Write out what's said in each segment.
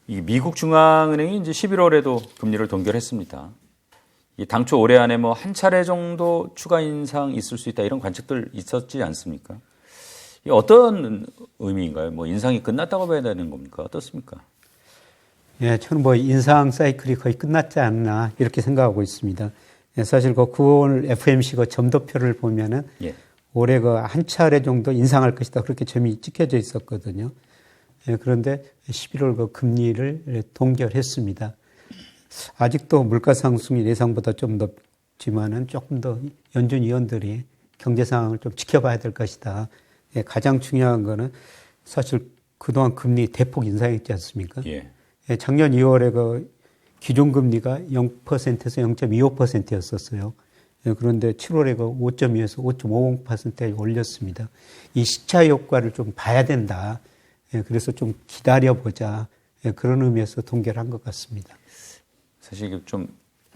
이 미국 중앙은행이 이제 11월에도 금리를 동결했습니다. 이 당초 올해 안에 뭐 한 차례 정도 추가 인상 있을 수 있다 이런 관측들 있었지 않습니까? 이 어떤 의미인가요? 뭐 인상이 끝났다고 봐야 되는 겁니까? 어떻습니까? 예, 저는 뭐 인상 사이클이 거의 끝났지 않나 이렇게 생각하고 있습니다. 예, 사실 그 9월 FMC 그 점도표를 보면은 예. 올해 그 한 차례 정도 인상할 것이다 그렇게 점이 찍혀져 있었거든요. 예, 그런데 11월 그 금리를 동결했습니다. 아직도 물가 상승이 예상보다 좀 높지만은 조금 더 연준 위원들이 경제 상황을 좀 지켜봐야 될 것이다. 예, 가장 중요한 거는 사실 그동안 금리 대폭 인상했지 않습니까? 예. 예, 작년 2월에 그 기존금리가 0%에서 0.25%였었어요. 예, 그런데 7월에 그 5.2에서 5.50%에 올렸습니다. 이 시차 효과를 좀 봐야 된다. 예, 그래서 좀 기다려보자. 예, 그런 의미에서 동결한 것 같습니다. 사실 이게 좀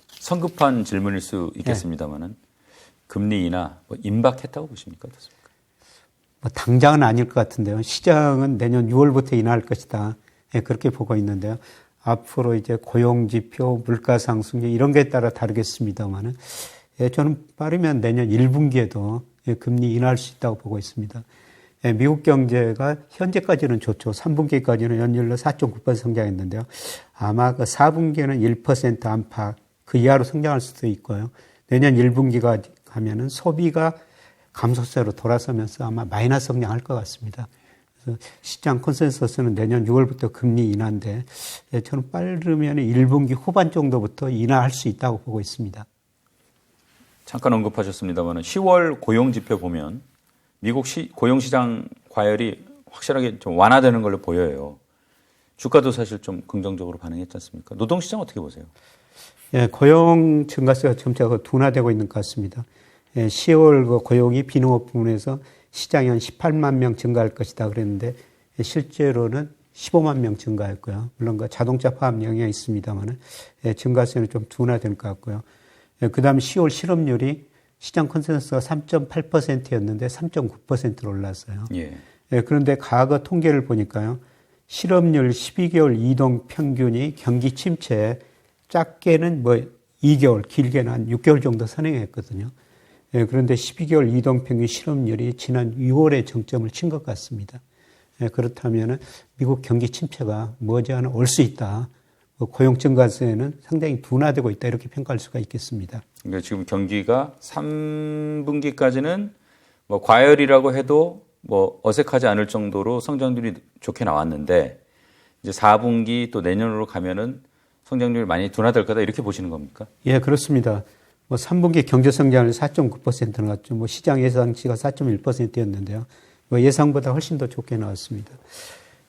성급한 질문일 수 있겠습니다만은 금리 인하 뭐 임박했다고 보십니까? 어떻습니까? 뭐 당장은 아닐 것 같은데요. 시장은 내년 6월부터 인하할 것이다. 예, 그렇게 보고 있는데요. 앞으로 이제 고용지표, 물가상승률 이런 거에 따라 다르겠습니다만은 예, 저는 빠르면 내년 1분기에도 예, 금리 인하할 수 있다고 보고 있습니다. 예, 미국 경제가 현재까지는 좋죠. 3분기까지는 연율로 4.9% 성장했는데요. 아마 그 4분기에는 1% 안팎 그 이하로 성장할 수도 있고요. 내년 1분기가 가면은 소비가 감소세로 돌아서면서 아마 마이너스 성장할 것 같습니다. 그래서 시장 컨센서스는 내년 6월부터 금리 인하인데 예, 저는 빠르면 1분기 후반 정도부터 인하할 수 있다고 보고 있습니다. 잠깐 언급하셨습니다만 10월 고용지표 보면 미국 고용시장 과열이 확실하게 좀 완화되는 걸로 보여요. 주가도 사실 좀 긍정적으로 반응했지 않습니까? 노동시장 어떻게 보세요? 예, 고용 증가세가 점차 둔화되고 있는 것 같습니다. 예, 10월 그 고용이 비농업 부문에서 시장이 한 18만 명 증가할 것이다 그랬는데 실제로는 15만 명 증가했고요. 물론 그 자동차 파업 영향이 있습니다만은 예, 증가세는 좀 둔화된 것 같고요. 예, 그다음에 10월 실업률이 시장 컨센서스가 3.8%였는데 3.9%로 올랐어요. 예. 예, 그런데 과거 통계를 보니까요. 실업률 12개월 이동 평균이 경기 침체에 작게는 뭐 2개월, 길게는 한 6개월 정도 선행했거든요. 예, 그런데 12개월 이동 평균 실업률이 지난 6월에 정점을 친 것 같습니다. 예, 그렇다면 미국 경기 침체가 머지않아 올 수 있다. 고용 증가세는 상당히 둔화되고 있다. 이렇게 평가할 수가 있겠습니다. 그러니까 지금 경기가 3분기까지는 뭐 과열이라고 해도 뭐 어색하지 않을 정도로 성장률이 좋게 나왔는데 이제 4분기 또 내년으로 가면은 성장률이 많이 둔화될 거다 이렇게 보시는 겁니까? 예, 그렇습니다. 뭐 3분기 경제 성장률 4.9% 나왔죠. 뭐 시장 예상치가 4.1%였는데요. 뭐 예상보다 훨씬 더 좋게 나왔습니다.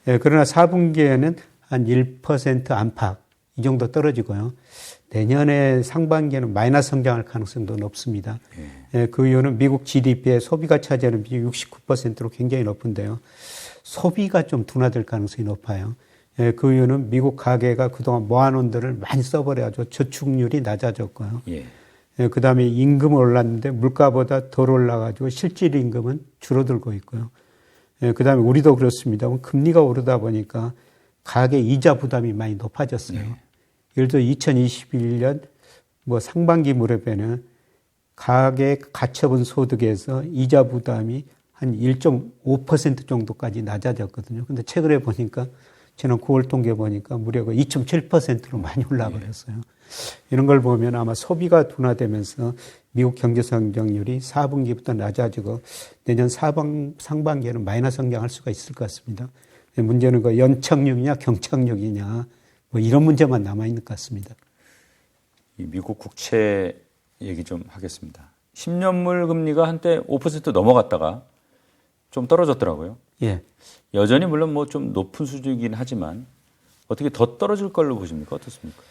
예, 그러나 4분기에는 한 1% 안팎 이 정도 떨어지고요. 내년에 상반기에는 마이너스 성장할 가능성도 높습니다. 예, 그 이유는 미국 GDP의 소비가 차지하는 비율이 69%로 굉장히 높은데요. 소비가 좀 둔화될 가능성이 높아요. 예, 그 이유는 미국 가계가 그동안 모아놓은 돈을 많이 써버려가지고 저축률이 낮아졌고요. 예. 예, 그 다음에 임금은 올랐는데 물가보다 덜 올라가지고 실질 임금은 줄어들고 있고요. 예, 그 다음에 우리도 그렇습니다. 금리가 오르다 보니까 가계 이자 부담이 많이 높아졌어요. 예. 예를 들어 2021년 뭐 상반기 무렵에는 가계 가처분 소득에서 이자 부담이 한 1.5% 정도까지 낮아졌거든요. 근데 최근에 보니까 지난 9월 통계 보니까 무려 2.7%로 많이 올라버렸어요. 이런 걸 보면 아마 소비가 둔화되면서 미국 경제 성장률이 4분기부터 낮아지고 내년 상반기에는 마이너스 성장할 수가 있을 것 같습니다. 문제는 그 연착륙이냐 경착륙이냐 뭐 이런 문제만 남아있는 것 같습니다. 이 미국 국채 얘기 좀 하겠습니다. 10년물 금리가 한때 5% 넘어갔다가 좀 떨어졌더라고요. 예. 여전히 물론 뭐 좀 높은 수준이긴 하지만 어떻게 더 떨어질 걸로 보십니까? 어떻습니까?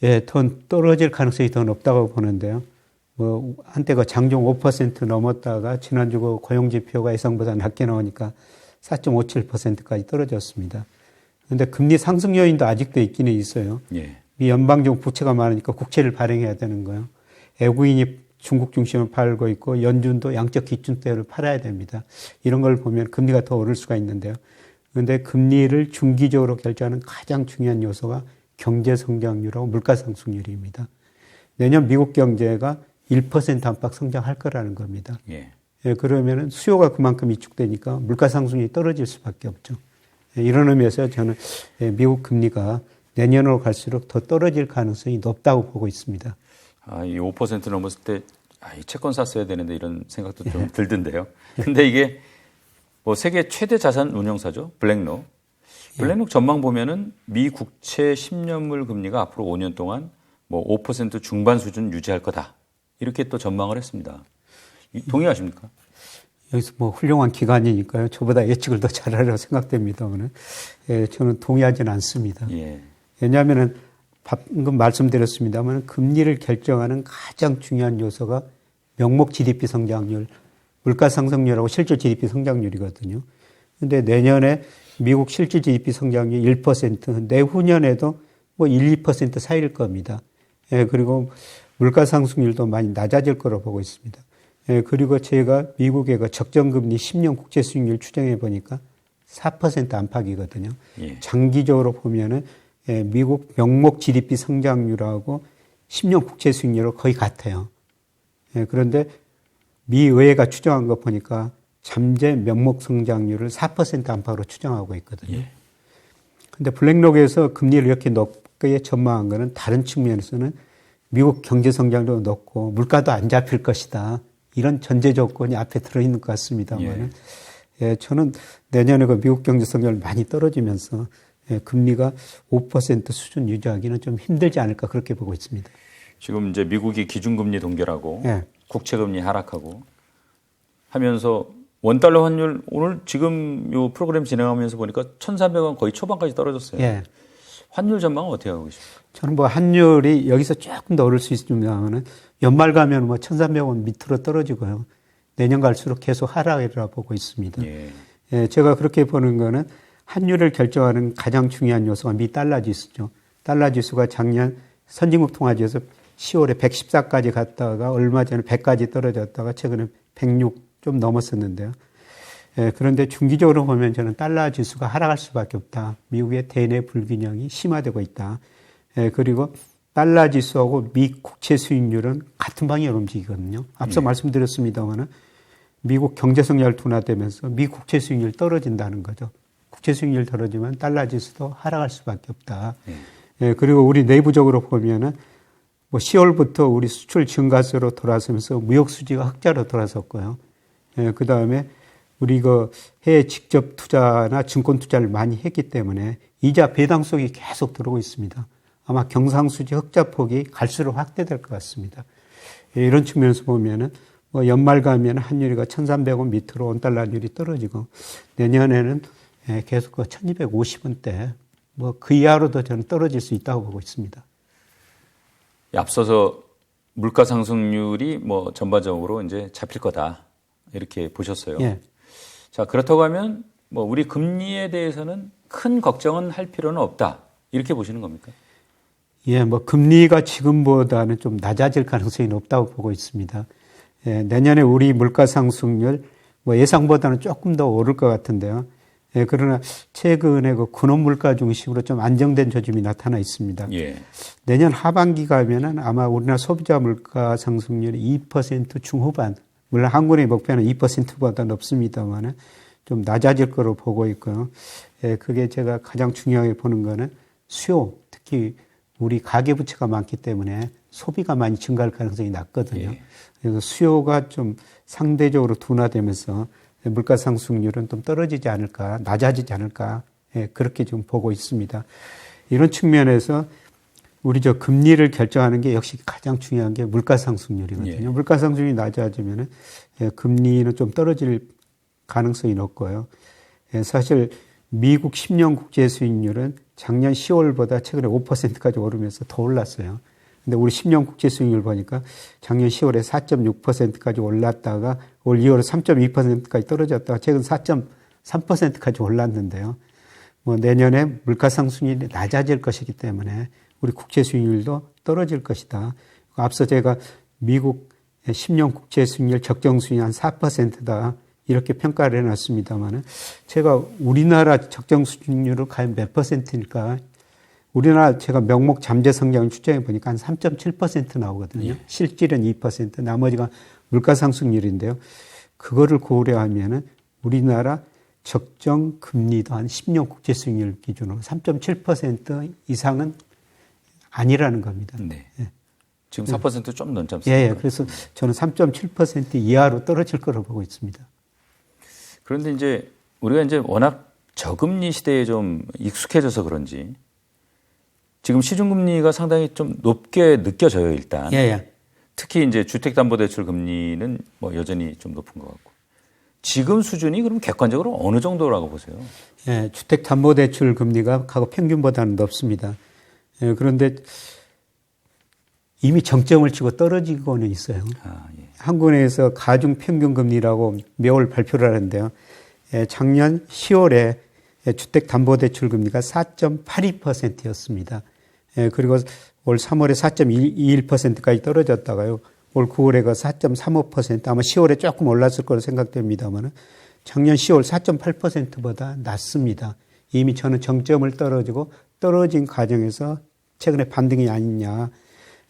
예, 더 떨어질 가능성이 더 높다고 보는데요. 뭐 한때 그 장중 5% 넘었다가 지난주 그 고용지표가 예상보다 낮게 나오니까 4.57%까지 떨어졌습니다. 그런데 금리 상승 요인도 아직도 있기는 있어요. 예. 미 연방정 부채가 많으니까 국채를 발행해야 되는 거예요. 외국인이 중국 중심을 팔고 있고 연준도 양적 기준대를 팔아야 됩니다. 이런 걸 보면 금리가 더 오를 수가 있는데요. 그런데 금리를 중기적으로 결정하는 가장 중요한 요소가 경제 성장률하고 물가 상승률입니다. 내년 미국 경제가 1% 안팎 성장할 거라는 겁니다. 예. 예, 그러면은 수요가 그만큼 위축되니까 물가 상승률이 떨어질 수밖에 없죠. 예, 이런 의미에서 저는 미국 금리가 내년으로 갈수록 더 떨어질 가능성이 높다고 보고 있습니다. 이 5% 넘었을 때 이 채권 샀어야 되는데 이런 생각도 좀 들던데요. 근데 이게 뭐 세계 최대 자산 운용사죠. 블랙록. 블랙록 전망 보면은 미 국채 10년물 금리가 앞으로 5년 동안 뭐 5% 중반 수준 유지할 거다. 이렇게 또 전망을 했습니다. 동의하십니까? 여기서 뭐 훌륭한 기관이니까요. 저보다 예측을 더 잘하리라고 생각됩니다만, 예, 저는 동의하지는 않습니다. 예. 왜냐하면은 방금 말씀드렸습니다만 금리를 결정하는 가장 중요한 요소가 명목 GDP 성장률, 물가 상승률하고 실질 GDP 성장률이거든요. 그런데 내년에 미국 실질 GDP 성장률 1%, 내후년에도 뭐 1, 2% 사이일 겁니다. 예, 그리고 물가 상승률도 많이 낮아질 거로 보고 있습니다. 예, 그리고 제가 미국의 그 적정금리 10년 국채 수익률 추정해 보니까 4% 안팎이거든요. 예. 장기적으로 보면은 예, 미국 명목 GDP 성장률하고 10년 국채 수익률은 거의 같아요. 예, 그런데 미 의회가 추정한 거 보니까 잠재 명목 성장률을 4% 안팎으로 추정하고 있거든요. 그런데 블랙록에서 금리를 이렇게 높게 전망한 거는 다른 측면에서는 미국 경제 성장도 높고 물가도 안 잡힐 것이다. 이런 전제 조건이 앞에 들어있는 것 같습니다만, 예, 저는 내년에 그 미국 경제 성장률 많이 떨어지면서 예, 금리가 5% 수준 유지하기는 좀 힘들지 않을까 그렇게 보고 있습니다. 지금 이제 미국이 기준금리 동결하고 예. 국채금리 하락하고 하면서 원달러 환율 오늘 지금 요 프로그램 진행하면서 보니까 1,300원 거의 초반까지 떨어졌어요. 예. 환율 전망은 어떻게 하고 계십니까? 저는 뭐 환율이 여기서 조금 더 오를 수 있습니다만은 연말 가면 뭐 1,300원 밑으로 떨어지고요. 내년 갈수록 계속 하락이라 보고 있습니다. 예. 예, 제가 그렇게 보는 거는 환율을 결정하는 가장 중요한 요소가 미 달러 지수죠. 달러 지수가 작년 선진국 통화지에서 10월에 114까지 갔다가 얼마 전에 100까지 떨어졌다가 최근에 106 좀 넘었었는데요. 예, 그런데 중기적으로 보면 저는 달러 지수가 하락할 수밖에 없다. 미국의 대내 불균형이 심화되고 있다. 예, 그리고 달러 지수하고 미 국채 수익률은 같은 방향으로 움직이거든요. 앞서 말씀드렸습니다마는 미국 경제 성장을 둔화되면서 미 국채 수익률 떨어진다는 거죠. 국채 수익률 떨어지면 달러 지수도 하락할 수밖에 없다. 예, 그리고 우리 내부적으로 보면은 뭐 10월부터 우리 수출 증가세로 돌아서면서 무역 수지가 흑자로 돌아섰고요. 예, 그 다음에 우리 그 해외 직접 투자나 증권 투자를 많이 했기 때문에 이자 배당성이 계속 들어오고 있습니다. 아마 경상수지 흑자폭이 갈수록 확대될 것 같습니다. 예, 이런 측면에서 보면은 뭐 연말 가면 환율이가 1,300원 밑으로 원달러율이 떨어지고 내년에는 예, 계속 그 1,250원대 뭐 그 이하로도 저는 떨어질 수 있다고 보고 있습니다. 앞서서 물가 상승률이 뭐 전반적으로 이제 잡힐 거다 이렇게 보셨어요. 예. 자, 그렇다고 하면 뭐 우리 금리에 대해서는 큰 걱정은 할 필요는 없다 이렇게 보시는 겁니까? 예, 뭐 금리가 지금보다는 좀 낮아질 가능성이 높다고 보고 있습니다. 예, 내년에 우리 물가 상승률 뭐 예상보다는 조금 더 오를 것 같은데요. 예, 그러나 최근에 그 근원 물가 중심으로 좀 안정된 조짐이 나타나 있습니다. 예. 내년 하반기 가면은 아마 우리나라 소비자 물가 상승률이 2% 중후반, 물론 한국의 목표는 2%보다 높습니다만은 좀 낮아질 거로 보고 있고요. 예, 그게 제가 가장 중요하게 보는 거는 수요, 특히 우리 가계부채가 많기 때문에 소비가 많이 증가할 가능성이 낮거든요. 예. 그래서 수요가 좀 상대적으로 둔화되면서 물가 상승률은 좀 떨어지지 않을까, 낮아지지 않을까, 예, 그렇게 좀 보고 있습니다. 이런 측면에서 우리 저 금리를 결정하는 게 역시 가장 중요한 게 물가 상승률이거든요. 예. 물가 상승률이 낮아지면은 예, 금리는 좀 떨어질 가능성이 높고요. 예, 사실 미국 10년 국제 수익률은 작년 10월보다 최근에 5%까지 오르면서 더 올랐어요. 근데 우리 10년 국채 수익률 보니까 작년 10월에 4.6%까지 올랐다가 올 2월에 3.2%까지 떨어졌다가 최근 4.3%까지 올랐는데요. 뭐 내년에 물가 상승률이 낮아질 것이기 때문에 우리 국채 수익률도 떨어질 것이다. 앞서 제가 미국 10년 국채 수익률 적정 수익률 한 4%다 이렇게 평가를 해놨습니다만은 제가 우리나라 적정 수익률은 과연 몇 %일까? 우리나라 제가 명목 잠재 성장을 추정해 보니까 한 3.7% 나오거든요. 예. 실질은 2%, 나머지가 물가 상승률인데요. 그거를 고려하면은 우리나라 적정 금리도 한 10년 국제 수익률 기준으로 3.7% 이상은 아니라는 겁니다. 네. 예. 지금 4%좀 넘지 않습니까? 예, 그래서 저는 3.7% 이하로 떨어질 거라고 보고 있습니다. 그런데 이제 우리가 이제 워낙 저금리 시대에 좀 익숙해져서 그런지 지금 시중금리가 상당히 좀 높게 느껴져요, 일단. 예. 특히 이제 주택담보대출 금리는 뭐 여전히 좀 높은 것 같고. 지금 수준이 그럼 객관적으로 어느 정도라고 보세요? 예, 주택담보대출 금리가 과거 평균보다는 높습니다. 예, 그런데 이미 정점을 치고 떨어지고는 있어요. 예. 한국은행에서 가중평균금리라고 매월 발표를 하는데요. 예, 작년 10월에 주택담보대출 금리가 4.82%였습니다. 예, 그리고 올 3월에 4.21%까지 떨어졌다가요. 올 9월에가 4.35%, 아마 10월에 조금 올랐을 거로 생각됩니다만 작년 10월 4.8%보다 낮습니다. 이미 저는 정점을 떨어지고 떨어진 과정에서 최근에 반등이 아니냐.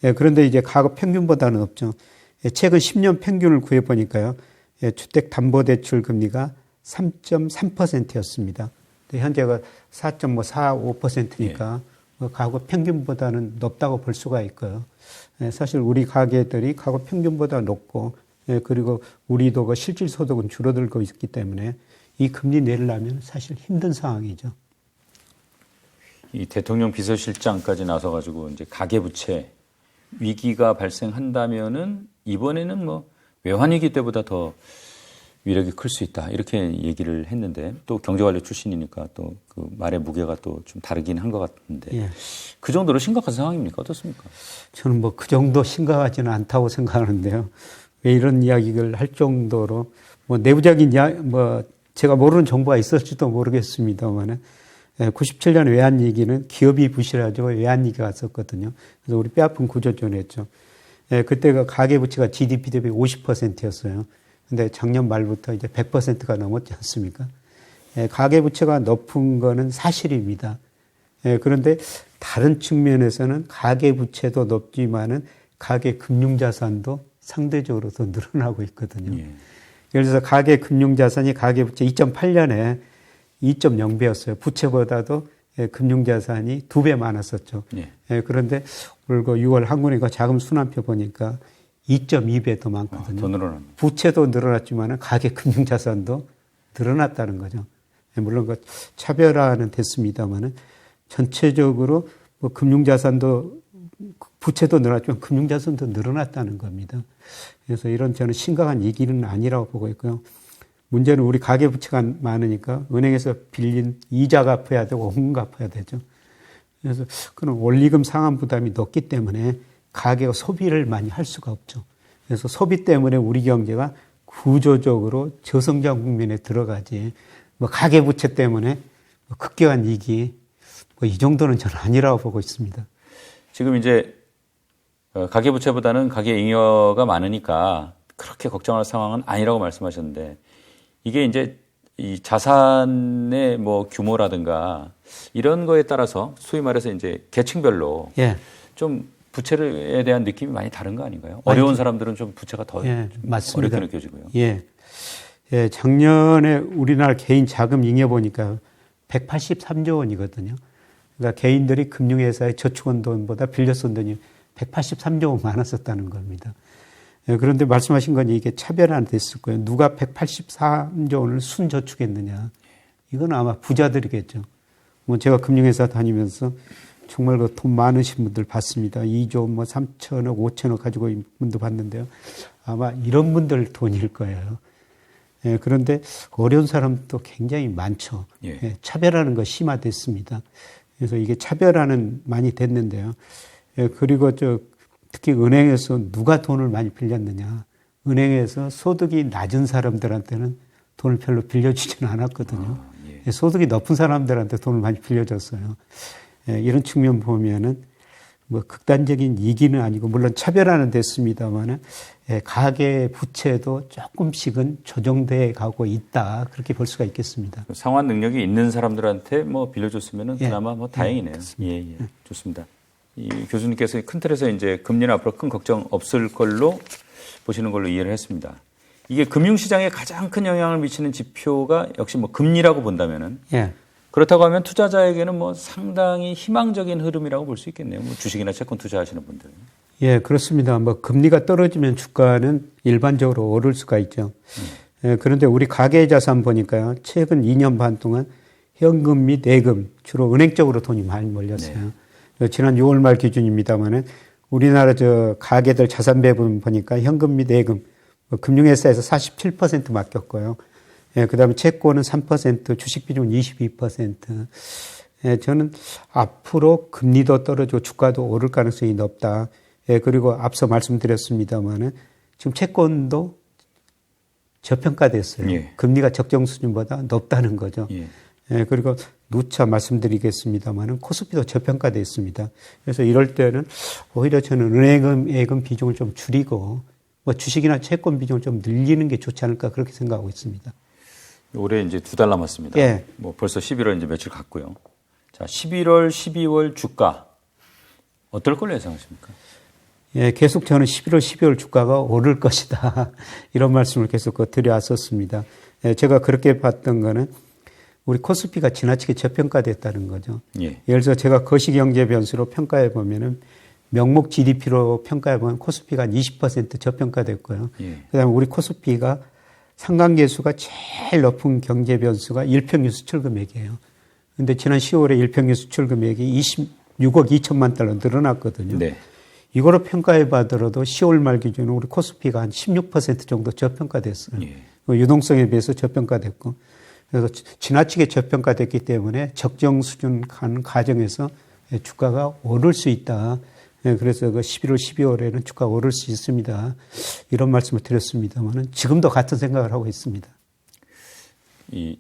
예, 그런데 이제 과거 평균보다는 높죠. 예, 최근 10년 평균을 구해보니까요. 예, 주택담보대출 금리가 3.3%였습니다. 현재가 4.45%니까 과거 평균보다는 높다고 볼 수가 있고요. 예, 사실 우리 가계들이 과거 평균보다 높고 예, 그리고 우리도 실질 소득은 줄어들고 있기 때문에 이 금리 내리려면 사실 힘든 상황이죠. 이 대통령 비서실장까지 나서가지고 이제 가계부채 위기가 발생한다면은 이번에는 뭐 외환위기 때보다 더 위력이 클 수 있다 이렇게 얘기를 했는데 또 경제관료 출신이니까 또 그 말의 무게가 또 좀 다르긴 한 것 같은데 예. 그 정도로 심각한 상황입니까? 어떻습니까? 저는 뭐 그 정도 심각하지는 않다고 생각하는데요. 왜 이런 이야기를 할 정도로 뭐 내부적인 뭐 제가 모르는 정보가 있을지도 모르겠습니다만은 97년 외환위기는 기업이 부실해가지고 외환위기가 왔었거든요. 그래서 우리 뼈아픈 구조조정했죠. 그때가 가계부채가 GDP 대비 50%였어요. 근데 작년 말부터 이제 100%가 넘었지 않습니까? 가계부채가 높은 거는 사실입니다. 그런데 다른 측면에서는 가계부채도 높지만은 가계금융자산도 상대적으로 더 늘어나고 있거든요. 예. 그래서 가계금융자산이 가계부채 2008년에 2.0배였어요. 부채보다도 금융자산이 2배 많았었죠. 예. 그런데 올 6월 한국은행 자금 순환표 보니까 2.2배 더 많거든요. 더 늘어났네. 부채도 늘어났지만 가계금융자산도 늘어났다는 거죠. 물론 그 차별화는 됐습니다만은 전체적으로 뭐 금융자산도 부채도 늘어났지만 금융자산도 늘어났다는 겁니다. 그래서 이런 저는 심각한 위기는 아니라고 보고 있고요. 문제는 우리 가계부채가 많으니까 은행에서 빌린 이자 갚아야 되고 원금 갚아야 되죠. 그래서 그런 원리금 상환 부담이 높기 때문에 가계가 소비를 많이 할 수가 없죠. 그래서 소비 때문에 우리 경제가 구조적으로 저성장 국면에 들어가지 뭐 가계부채 때문에 급격한 위기 뭐 이 정도는 저는 아니라고 보고 있습니다. 지금 이제 가계부채보다는 가계잉여가 많으니까 그렇게 걱정할 상황은 아니라고 말씀하셨는데 이게 이제 이 자산의 뭐 규모라든가 이런 거에 따라서 소위 말해서 이제 계층별로 예. 좀 부채에 대한 느낌이 많이 다른 거 아닌가요? 어려운 사람들은 좀 부채가 더 맞습니다. 어렵게 느껴지고요. 예. 예, 작년에 우리나라 개인 자금 잉여 보니까 183조 원이거든요. 그러니까 개인들이 금융회사에 저축한 돈보다 빌려 쓴 돈이 183조 원 많았었다는 겁니다. 예, 그런데 말씀하신 건 이게 차별화는 됐을 거예요. 누가 183조 원을 순저축했느냐. 이건 아마 부자들이겠죠. 뭐 제가 금융회사 다니면서 정말 그 돈 많으신 분들 봤습니다. 2조 뭐 3천억, 5천억 가지고 있는 분도 봤는데요. 아마 이런 분들 돈일 거예요. 예, 그런데 어려운 사람도 굉장히 많죠. 예. 예, 차별하는 거 심화됐습니다. 그래서 이게 차별화는 많이 됐는데요. 예, 그리고 특히 은행에서 누가 돈을 많이 빌렸느냐. 은행에서 소득이 낮은 사람들한테는 돈을 별로 빌려주지는 않았거든요. 예, 소득이 높은 사람들한테 돈을 많이 빌려줬어요. 예, 이런 측면 보면은 뭐 극단적인 이기는 아니고 물론 차별화는 됐습니다만은 가계 부채도 조금씩은 조정돼 가고 있다 그렇게 볼 수가 있겠습니다. 상환 능력이 있는 사람들한테 뭐 빌려줬으면은 예. 그나마 뭐 다행이네요. 예. 좋습니다. 이 교수님께서 큰 틀에서 이제 금리는 앞으로 큰 걱정 없을 걸로 보시는 걸로 이해를 했습니다. 이게 금융시장에 가장 큰 영향을 미치는 지표가 역시 뭐 금리라고 본다면은 예. 그렇다고 하면 투자자에게는 뭐 상당히 희망적인 흐름이라고 볼 수 있겠네요. 뭐 주식이나 채권 투자하시는 분들. 예, 그렇습니다. 뭐 금리가 떨어지면 주가는 일반적으로 오를 수가 있죠. 예, 그런데 우리 가계 자산 보니까요. 최근 2년 반 동안 현금 및 예금 주로 은행 쪽으로 돈이 많이 몰렸어요. 네. 지난 6월 말 기준입니다만은 우리나라 가계들 자산 배분 보니까 현금 및 예금 금융회사에서 47% 맡겼고요. 예, 그 다음에 채권은 3%, 주식 비중은 22%. 예, 저는 앞으로 금리도 떨어지고 주가도 오를 가능성이 높다. 예, 그리고 앞서 말씀드렸습니다만은 지금 채권도 저평가됐어요. 예. 금리가 적정 수준보다 높다는 거죠. 예. 예, 그리고 누차 말씀드리겠습니다만은 코스피도 저평가되어 있습니다. 그래서 이럴 때는 오히려 저는 은행금, 예금 비중을 좀 줄이고 뭐 주식이나 채권 비중을 좀 늘리는 게 좋지 않을까 그렇게 생각하고 있습니다. 올해 이제 2달 남았습니다. 예. 뭐 벌써 11월 이제 며칠 갔고요. 자, 11월, 12월 주가 어떨 걸로 예상하십니까? 예, 계속 저는 11월, 12월 주가가 오를 것이다. 이런 말씀을 계속 드려왔었습니다. 예, 제가 그렇게 봤던 거는 우리 코스피가 지나치게 저평가됐다는 거죠. 예. 예를 들어서 제가 거시경제 변수로 평가해 보면은 명목 GDP로 평가해 보면 코스피가 한 20% 저평가됐고요. 예. 그다음에 우리 코스피가 상관계수가 제일 높은 경제 변수가 일평균 수출 금액이에요. 근데 지난 10월에 일평균 수출 금액이 26억 2천만 달러 늘어났거든요. 네. 이거로 평가해 봐더라도 10월 말 기준으로 우리 코스피가 한 16% 정도 저평가됐어요. 예. 유동성에 비해서 저평가됐고. 그래서 지나치게 저평가됐기 때문에 적정 수준 가는 과정에서 주가가 오를 수 있다. 그래서 그 11월, 12월에는 주가가 오를 수 있습니다. 이런 말씀을 드렸습니다만은 지금도 같은 생각을 하고 있습니다. 이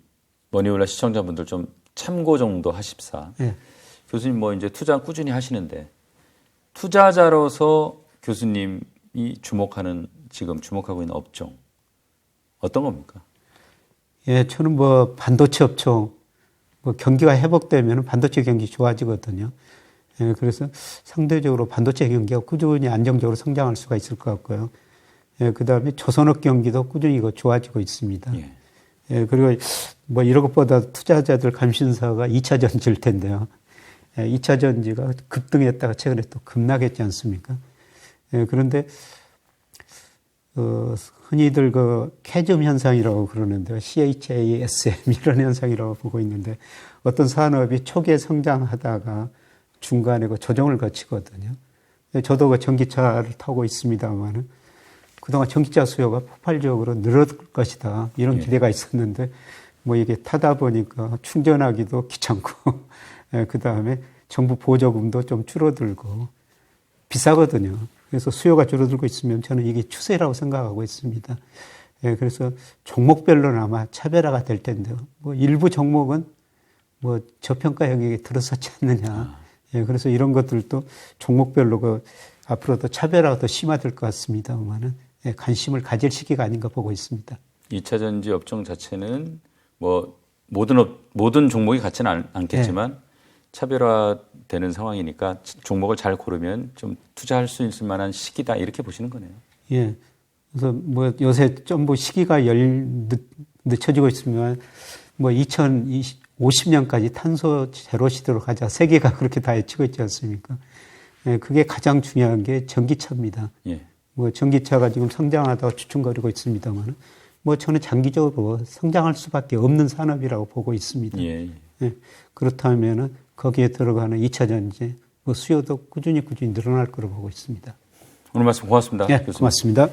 머니올라 시청자분들 좀 참고 정도 하십사. 예. 교수님 뭐 이제 투자 꾸준히 하시는데 투자자로서 교수님이 지금 주목하고 있는 업종 어떤 겁니까? 예, 저는 뭐 반도체 업종, 뭐 경기가 회복되면 반도체 경기 좋아지거든요. 예, 그래서 상대적으로 반도체 경기가 꾸준히 안정적으로 성장할 수가 있을 것 같고요. 예, 그 다음에 조선업 경기도 꾸준히 좋아지고 있습니다. 예. 예, 그리고 뭐 이런 것보다 투자자들 관심사가 2차 전지일 텐데요. 예, 2차 전지가 급등했다가 최근에 또 급락했지 않습니까? 예, 그런데 흔히들 캐즘 현상이라고 그러는데요. CHASM 이런 현상이라고 보고 있는데 어떤 산업이 초기에 성장하다가 중간에 조정을 거치거든요. 저도 전기차를 타고 있습니다만은 그동안 전기차 수요가 폭발적으로 늘어날 것이다. 이런 기대가 있었는데 뭐 이게 타다 보니까 충전하기도 귀찮고 그 다음에 정부 보조금도 좀 줄어들고 비싸거든요. 그래서 수요가 줄어들고 있으면 저는 이게 추세라고 생각하고 있습니다. 그래서 종목별로는 아마 차별화가 될 텐데요. 뭐 일부 종목은 뭐 저평가 영역에 들어섰지 않느냐. 그래서 이런 것들도 종목별로 앞으로도 차별화가 더 심화될 것 같습니다만은 관심을 가질 시기가 아닌가 보고 있습니다. 2차 전지 업종 자체는 뭐 모든 종목이 같지는 않겠지만 차별화되는 상황이니까 종목을 잘 고르면 좀 투자할 수 있을 만한 시기다 이렇게 보시는 거네요. 예. 그래서 뭐 요새 좀 뭐 시기가 늦춰지고 있으면 뭐 2050년까지 탄소 제로 시대로 가자. 세계가 그렇게 다 외치고 있지 않습니까? 예, 그게 가장 중요한 게 전기차입니다. 예. 뭐 전기차가 지금 성장하다가 주춤거리고 있습니다만, 뭐 저는 장기적으로 성장할 수밖에 없는 산업이라고 보고 있습니다. 예. 예, 그렇다면은 거기에 들어가는 2차 전지 뭐 수요도 꾸준히 늘어날 거로 보고 있습니다. 오늘 말씀 고맙습니다. 예, 교수님. 고맙습니다.